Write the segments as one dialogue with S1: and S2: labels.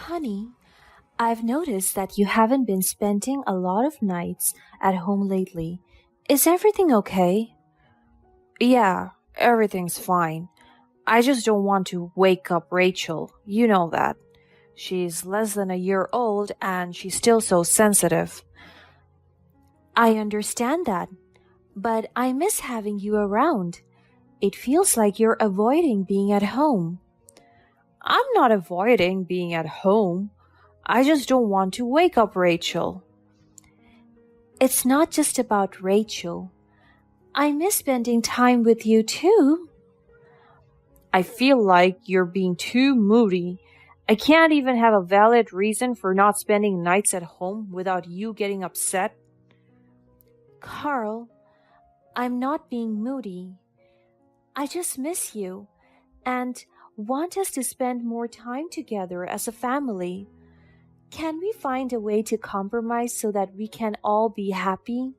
S1: Honey, I've noticed that you haven't been spending a lot of nights at home lately. Is everything okay?
S2: Yeah, everything's fine. I just don't want to wake up Rachel. You know that. She's less than a year old and she's still so sensitive.
S1: I understand that, but I miss having you around. It feels like you're avoiding being at home.
S2: I'm not avoiding being at home. I just don't want to wake up Rachel.
S1: It's not just about Rachel. I miss spending time with you too.
S2: I feel like you're being too moody. I can't even have a valid reason for not spending nights at home without you getting upset.
S1: Carl, I'm not being moody. I just miss you and want us to spend more time together as a family. Can we find a way to compromise so that we can all be happy?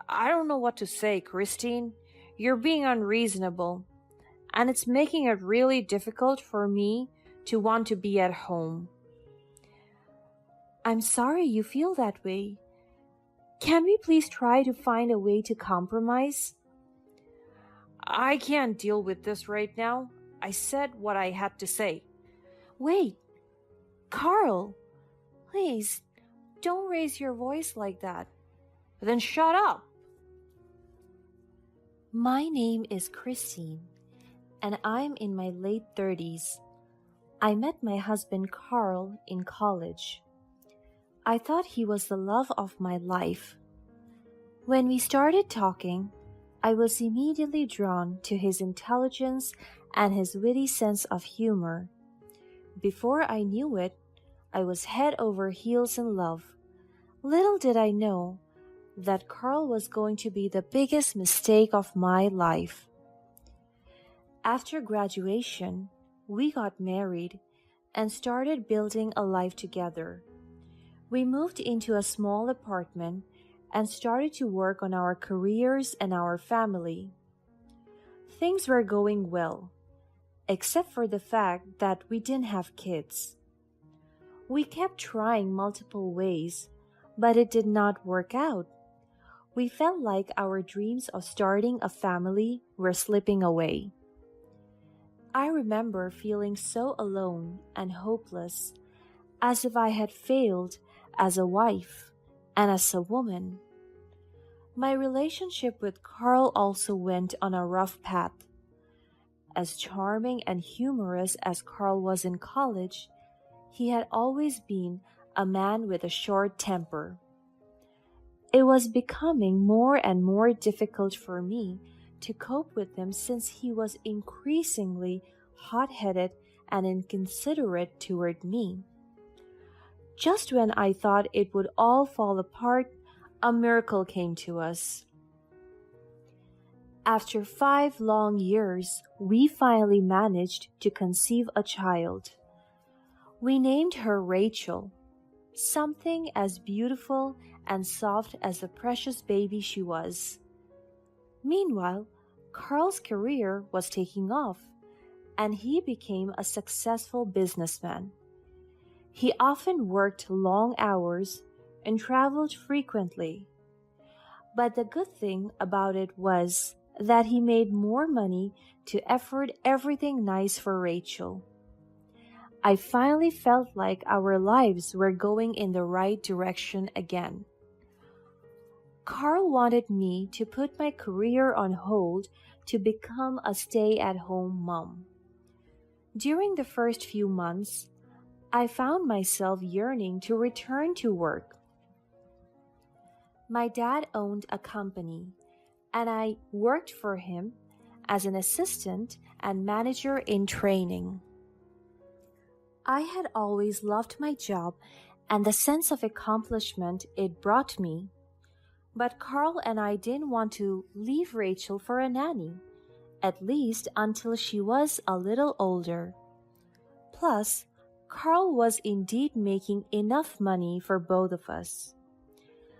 S2: I don't know what to say, Christine. You're being unreasonable, and it's making it really difficult for me to want to be at home.
S1: I'm sorry you feel that way. Can we please try to find a way to compromise?
S2: I can't deal with this right now. I said what I had to say.
S1: Wait, Carl, please don't raise your voice like that.
S2: Then shut up.
S1: My name is Christine, and I'm in my late 30s. I met my husband Carl in college. I thought he was the love of my life. When we started talking, I was immediately drawn to his intelligence and his witty sense of humor. Before I knew it, I was head over heels in love. Little did I know that Carl was going to be the biggest mistake of my life. After graduation, we got married and started building a life together. We moved into a small apartment and started to work on our careers and our family. Things were going well, except for the fact that we didn't have kids. We kept trying multiple ways, but it did not work out. We felt like our dreams of starting a family were slipping away. I remember feeling so alone and hopeless, as if I had failed as a wife and as a woman. My relationship with Carl also went on a rough path. As charming and humorous as Carl was in college, he had always been a man with a short temper. It was becoming more and more difficult for me to cope with him since he was increasingly hot-headed and inconsiderate toward me. Just when I thought it would all fall apart, a miracle came to us. After 5 long years, we finally managed to conceive a child. We named her Rachel, something as beautiful and soft as the precious baby she was. Meanwhile, Carl's career was taking off, and he became a successful businessman. He often worked long hours and traveled frequently. But the good thing about it was that he made more money to afford everything nice for Rachel. I finally felt like our lives were going in the right direction again. Carl wanted me to put my career on hold to become a stay-at-home mom. During the first few months, I found myself yearning to return to work. My dad owned a company, and I worked for him as an assistant and manager in training. I had always loved my job and the sense of accomplishment it brought me. But Carl and I didn't want to leave Rachel for a nanny, at least until she was a little older. Plus, Carl was indeed making enough money for both of us.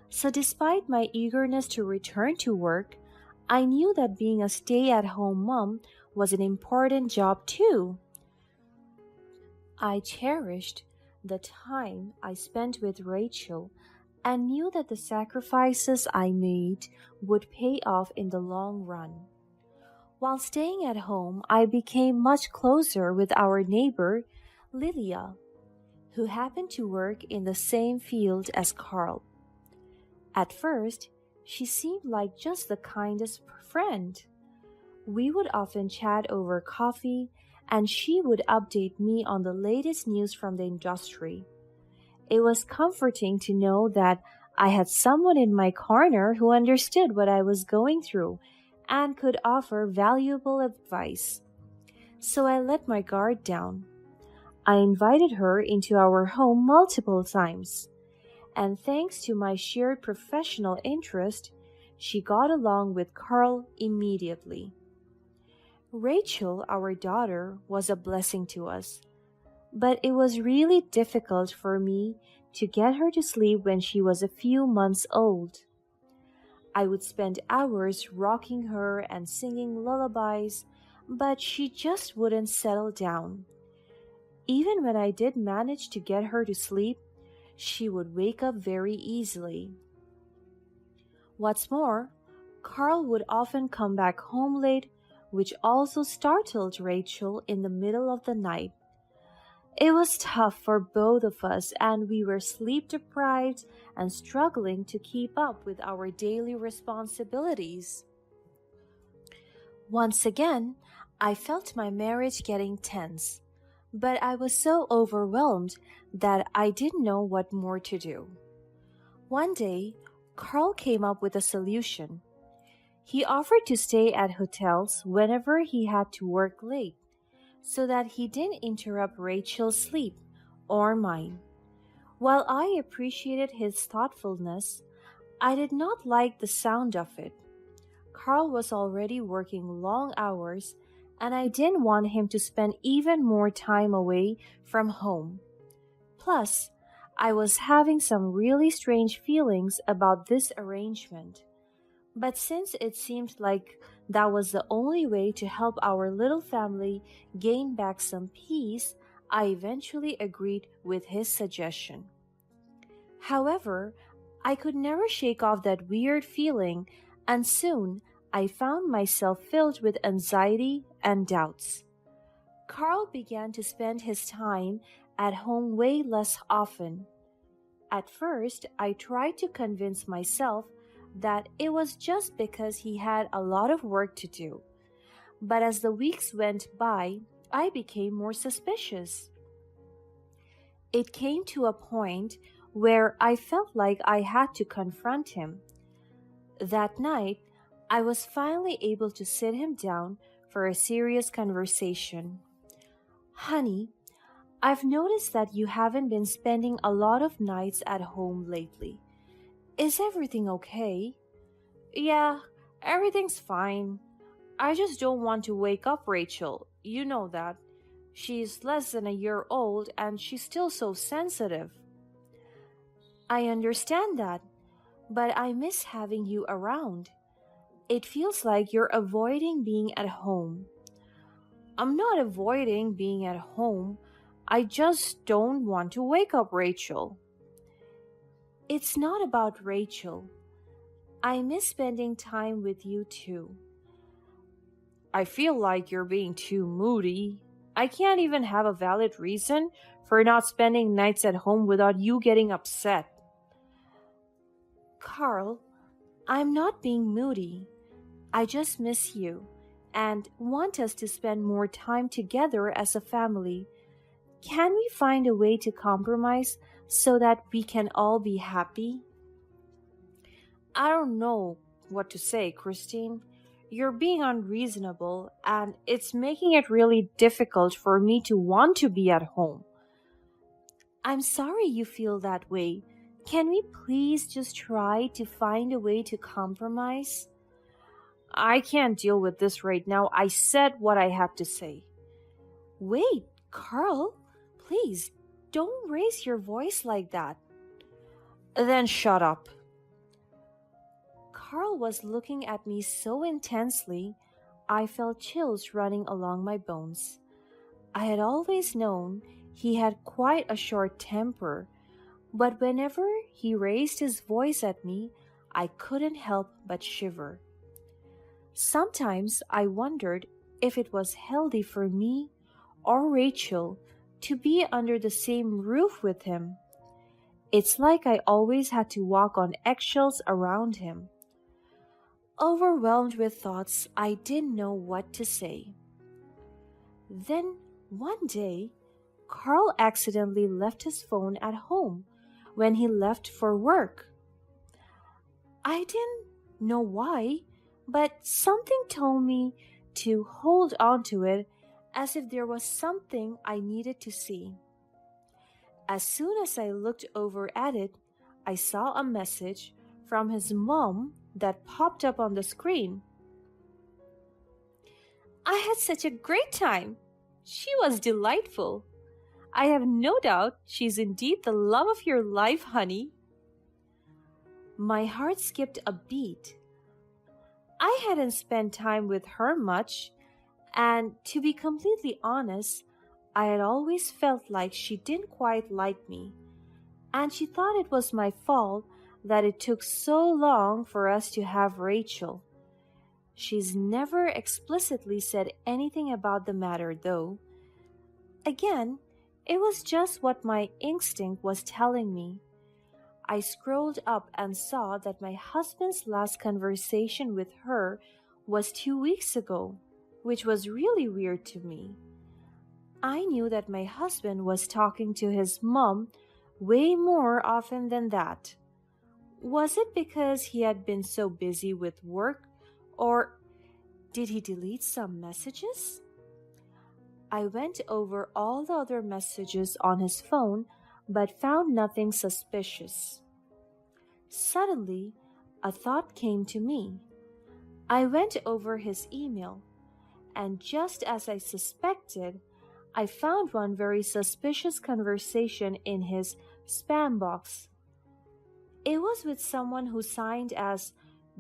S1: So despite my eagerness to return to work, I knew that being a stay-at-home mom was an important job too. I cherished the time I spent with Rachel and knew that the sacrifices I made would pay off in the long run. While staying at home, I became much closer with our neighbor, Lilia, who happened to work in the same field as Carl. At first, she seemed like just the kindest friend. We would often chat over coffee, and she would update me on the latest news from the industry. It was comforting to know that I had someone in my corner who understood what I was going through and could offer valuable advice. So I let my guard down. I invited her into our home multiple times, and thanks to my shared professional interest, she got along with Carl immediately. Rachel, our daughter, was a blessing to us, but it was really difficult for me to get her to sleep when she was a few months old. I would spend hours rocking her and singing lullabies, but she just wouldn't settle down. Even when I did manage to get her to sleep, she would wake up very easily. What's more, Carl would often come back home late, which also startled Rachel in the middle of the night. It was tough for both of us, and we were sleep deprived and struggling to keep up with our daily responsibilities. Once again, I felt my marriage getting tense, but I was so overwhelmed that I didn't know what more to do. One day, Carl came up with a solution. He offered to stay at hotels whenever he had to work late, so that he didn't interrupt Rachel's sleep or mine. While I appreciated his thoughtfulness, I did not like the sound of it. Carl was already working long hours, and I didn't want him to spend even more time away from home. Plus, I was having some really strange feelings about this arrangement. But since it seemed like that was the only way to help our little family gain back some peace, I eventually agreed with his suggestion. However, I could never shake off that weird feeling, and soon I found myself filled with anxiety and doubts. Carl began to spend his time at home way less often. At first, I tried to convince myself that it was just because he had a lot of work to do. But as the weeks went by, I became more suspicious. It came to a point where I felt like I had to confront him. That night, I was finally able to sit him down for a serious conversation. Honey, I've noticed that you haven't been spending a lot of nights at home lately. Is everything okay? Yeah, everything's fine. I just don't want to wake up Rachel. You know that. She's less than a year old and she's still so sensitive. I understand that, but I miss having you around. It feels like you're avoiding being at home. I'm not avoiding being at home. I just don't want to wake up Rachel. It's not about Rachel. I miss spending time with you too. I feel like you're being too moody. I can't even have a valid reason for not spending nights at home without you getting upset. Carl, I'm not being moody. I just miss you and want us to spend more time together as a family. Can we find a way to compromise so that we can all be happy? I don't know what to say, Christine. You're being unreasonable, and it's making it really difficult for me to want to be at home. I'm sorry you feel that way. Can we please just try to find a way to compromise? I can't deal with this right now. I said what I had to say. Wait, Carl, please, don't raise your voice like that. Then shut up. Carl was looking at me so intensely, I felt chills running along my bones. I had always known He had quite a short temper, but whenever he raised his voice at me, I couldn't help but shiver. Sometimes I wondered if it was healthy for me or Rachel to be under the same roof with him. It's like I always had to walk on eggshells around him. Overwhelmed with thoughts, I didn't know what to say. Then, one day, Carl accidentally left his phone at home when he left for work. I didn't know why, but something told me to hold on to it as if there was something I needed to see. As soon as I looked over at it, I saw a message from his mom that popped up on the screen. I had such a great time. She was delightful. I have no doubt she's indeed the love of your life, honey. My heart skipped a beat. I hadn't spent time with her much, and to be completely honest, I had always felt like she didn't quite like me, and she thought it was my fault that it took so long for us to have Rachel. She's never explicitly said anything about the matter, though. Again, it was just what my instinct was telling me. I scrolled up and saw that my husband's last conversation with her was 2 weeks ago, which was really weird to me. I knew that my husband was talking to his mom way more often than that. Was it because he had been so busy with work, or did he delete some messages? I went over all the other messages on his phone but found nothing suspicious. Suddenly, a thought came to me. I went over his email, and just as I suspected, I found one very suspicious conversation in his spam box. It was with someone who signed as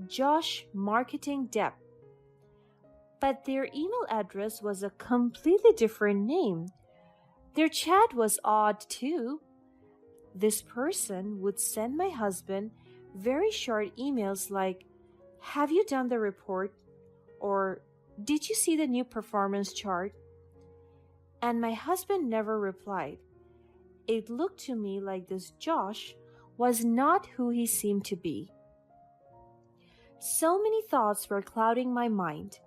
S1: Josh Marketing Depp, but their email address was a completely different name. Their chat was odd too. This person would send my husband very short emails like, "Have you done the report?" or "Did you see the new performance chart?" And my husband never replied. It looked to me like this Josh was not who he seemed to be. So many thoughts were clouding my mind.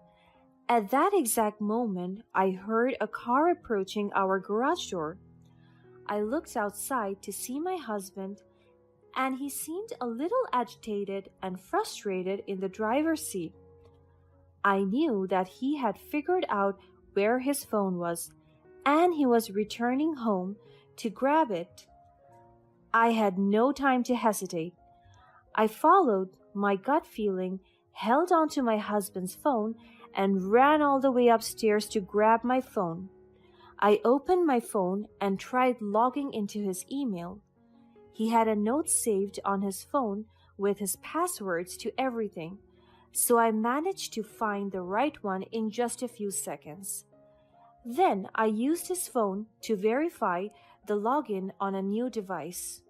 S1: At that exact moment, I heard a car approaching our garage door. I looked outside to see my husband, and he seemed a little agitated and frustrated in the driver's seat. I knew that he had figured out where his phone was, and he was returning home to grab it. I had no time to hesitate. I followed my gut feeling, held onto my husband's phone, and ran all the way upstairs to grab my phone. I opened my phone and tried logging into his email. He had a note saved on his phone with his passwords to everything, so I managed to find the right one in just a few seconds. Then I used his phone to verify the login on a new device.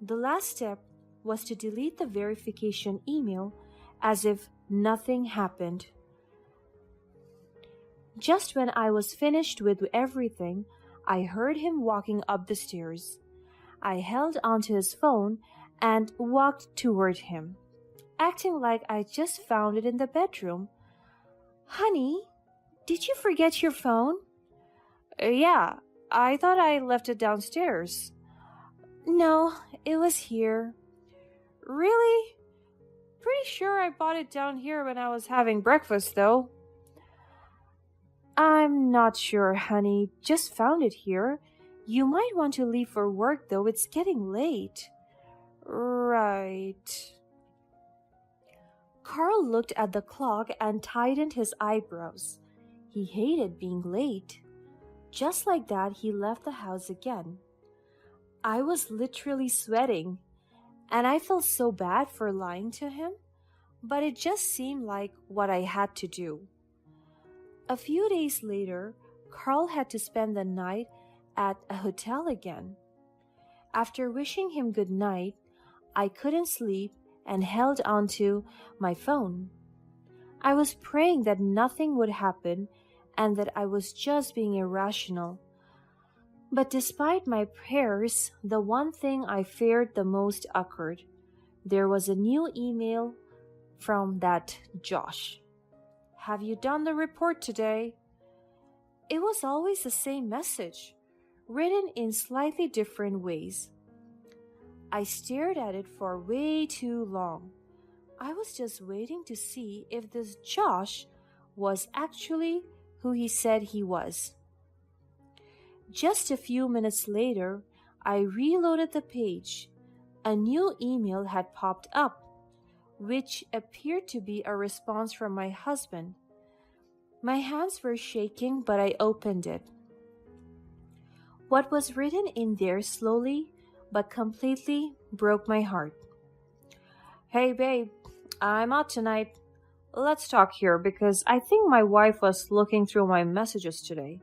S1: The last step was to delete the verification email as if nothing happened. Just when I was finished with everything, I heard him walking up the stairs. I held onto his phone and walked toward him, acting like I just found it in the bedroom. "Honey, did you forget your phone?" Yeah, I thought I left it downstairs." "No, it was here." "Really? Pretty sure I bought it down here when I was having breakfast, though." "I'm not sure, honey. Just found it here. You might want to leave for work, though. It's getting late." "Right." Carl looked at the clock and tightened his eyebrows. He hated being late. Just like that, he left the house again. I was literally sweating, and I felt so bad for lying to him, but it just seemed like what I had to do. A few days later, Carl had to spend the night at a hotel again. After wishing him good night, I couldn't sleep and held onto my phone. I was praying that nothing would happen and that I was just being irrational. But despite my prayers, the one thing I feared the most occurred. There was a new email from that Josh. "Have you done the report today?" It was always the same message, written in slightly different ways. I stared at it for way too long. I was just waiting to see if this Josh was actually who he said he was. Just a few minutes later, I reloaded the page. A new email had popped up, which appeared to be a response from my husband. My hands were shaking, but I opened it. What was written in there slowly but completely broke my heart. "Hey babe, I'm out tonight. Let's talk here because I think my wife was looking through my messages today.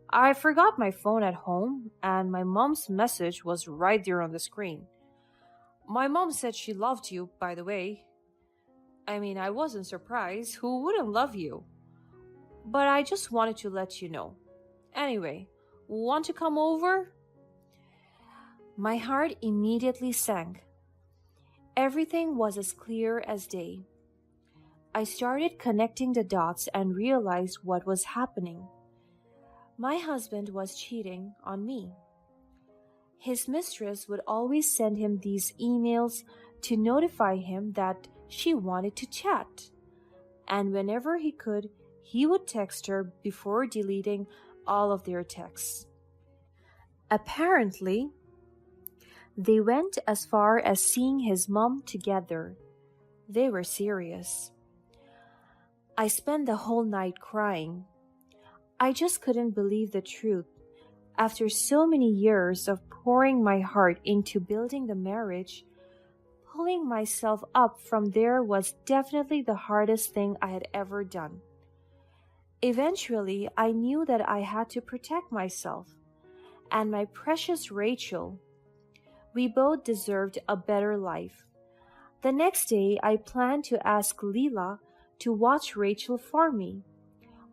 S1: I forgot my phone at home and my mom's message was right there on the screen. My mom said she loved you, by the way. I mean, I wasn't surprised. Who wouldn't love you? But I just wanted to let you know. Anyway, want to come over?" My heart immediately sank. Everything was as clear as day. I started connecting the dots and realized what was happening. My husband was cheating on me. His mistress would always send him these emails to notify him that she wanted to chat. And whenever he could, he would text her before deleting all of their texts. Apparently, they went as far as seeing his mom together. They were serious. I spent the whole night crying. I just couldn't believe the truth. After so many years of pouring my heart into building the marriage, pulling myself up from there was definitely the hardest thing I had ever done. Eventually, I knew that I had to protect myself and my precious Rachel. We both deserved a better life. The next day, I planned to ask Leela to watch Rachel for me,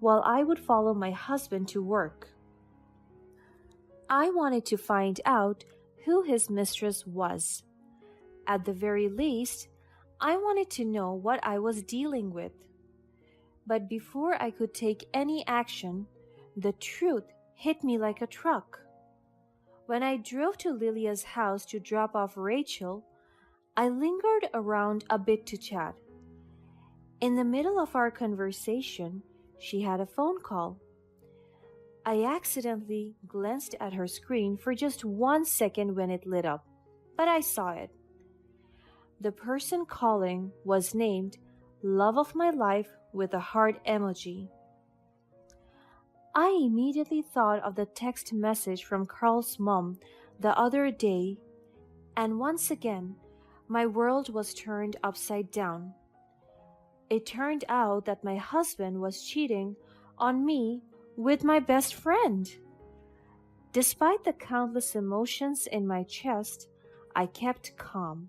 S1: while I would follow my husband to work. I wanted to find out who his mistress was. At the very least, I wanted to know what I was dealing with. But before I could take any action, the truth hit me like a truck. When I drove to Lilia's house to drop off Rachel, I lingered around a bit to chat. In the middle of our conversation, she had a phone call. I accidentally glanced at her screen for just 1 second when it lit up, but I saw it. The person calling was named Love of My Life with a heart emoji. I immediately thought of the text message from Carl's mom the other day, and once again, my world was turned upside down. It turned out that my husband was cheating on me with my best friend. Despite the countless emotions in my chest, I kept calm.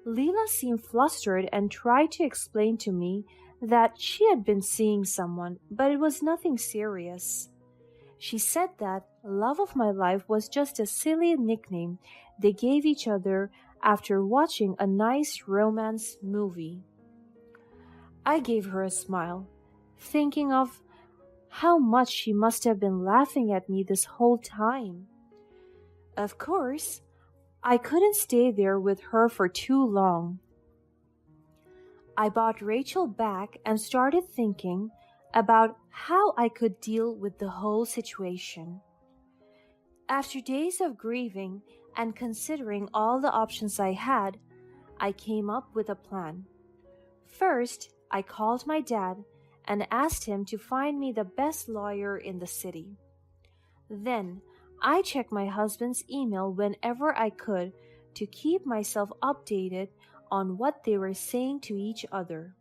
S1: Leela seemed flustered and tried to explain to me that she had been seeing someone, but it was nothing serious. She said that Love of My Life was just a silly nickname they gave each other after watching a nice romance movie. I gave her a smile, thinking of how much she must have been laughing at me this whole time. Of course, I couldn't stay there with her for too long. I brought Rachel back and started thinking about how I could deal with the whole situation. After days of grieving and considering all the options I had, I came up with a plan. First, I called my dad and asked him to find me the best lawyer in the city. Then, I checked my husband's email whenever I could to keep myself updated on what they were saying to each other.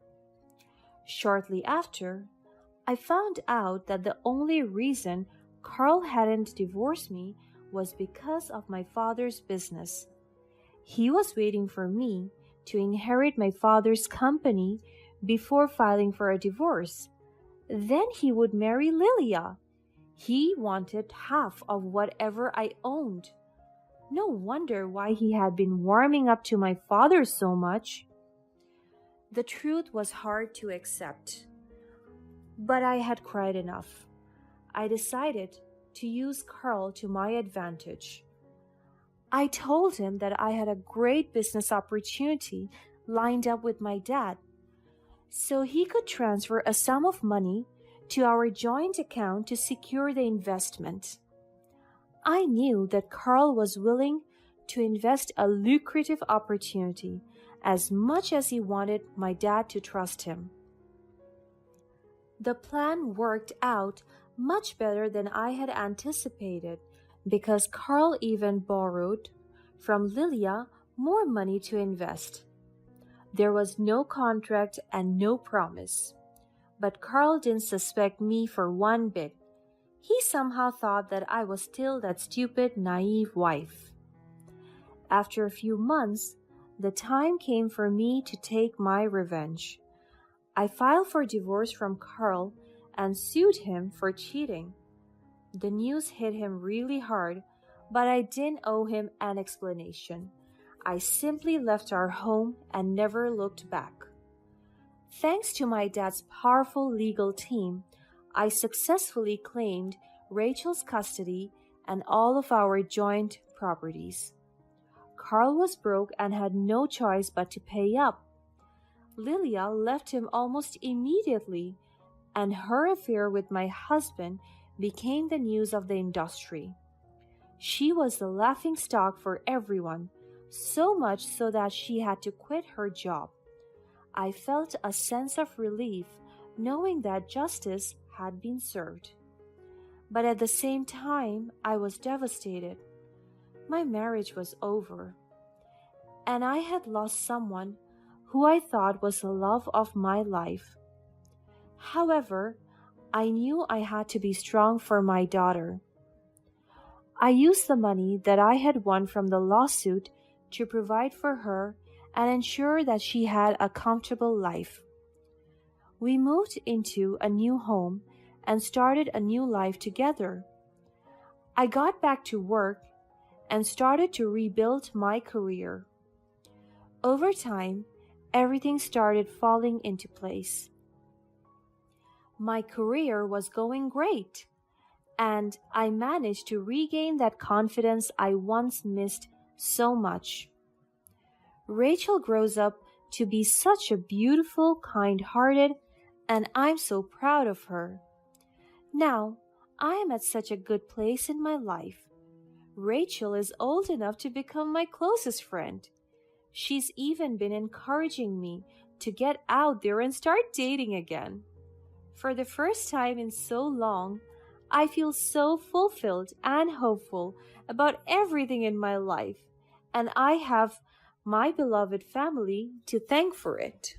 S1: Shortly after, I found out that the only reason Carl hadn't divorced me was because of my father's business. He was waiting for me to inherit my father's company before filing for a divorce. Then he would marry Lilia. He wanted half of whatever I owned. No wonder why he had been warming up to my father so much. The truth was hard to accept, but I had cried enough. I decided to use Carl to my advantage. I told him that I had a great business opportunity lined up with my dad, so he could transfer a sum of money to our joint account to secure the investment. I knew that Carl was willing to invest a lucrative opportunity as much as he wanted my dad to trust him. The plan worked out much better than I had anticipated because Carl even borrowed from Lilia more money to invest. There was no contract and no promise, but Carl didn't suspect me for one bit. He somehow thought that I was still that stupid, naive wife. After a few months, the time came for me to take my revenge. I filed for divorce from Carl and sued him for cheating. The news hit him really hard, but I didn't owe him an explanation. I simply left our home and never looked back. Thanks to my dad's powerful legal team, I successfully claimed Rachel's custody and all of our joint properties. Carl was broke and had no choice but to pay up. Lilia left him almost immediately, and her affair with my husband became the news of the industry. She was the laughingstock for everyone, so much so that she had to quit her job. I felt a sense of relief knowing that justice had been served. But at the same time, I was devastated. My marriage was over, and I had lost someone who I thought was the love of my life. However, I knew I had to be strong for my daughter. I used the money that I had won from the lawsuit to provide for her and ensure that she had a comfortable life. We moved into a new home and started a new life together. I got back to work and started to rebuild my career. Over time, everything started falling into place. My career was going great, and I managed to regain that confidence I once missed so much. Rachel grows up to be such a beautiful, kind-hearted, and I'm so proud of her. Now, I am at such a good place in my life. Rachel is old enough to become my closest friend. She's even been encouraging me to get out there and start dating again. For the first time in so long, I feel so fulfilled and hopeful about everything in my life, and I have my beloved family to thank for it.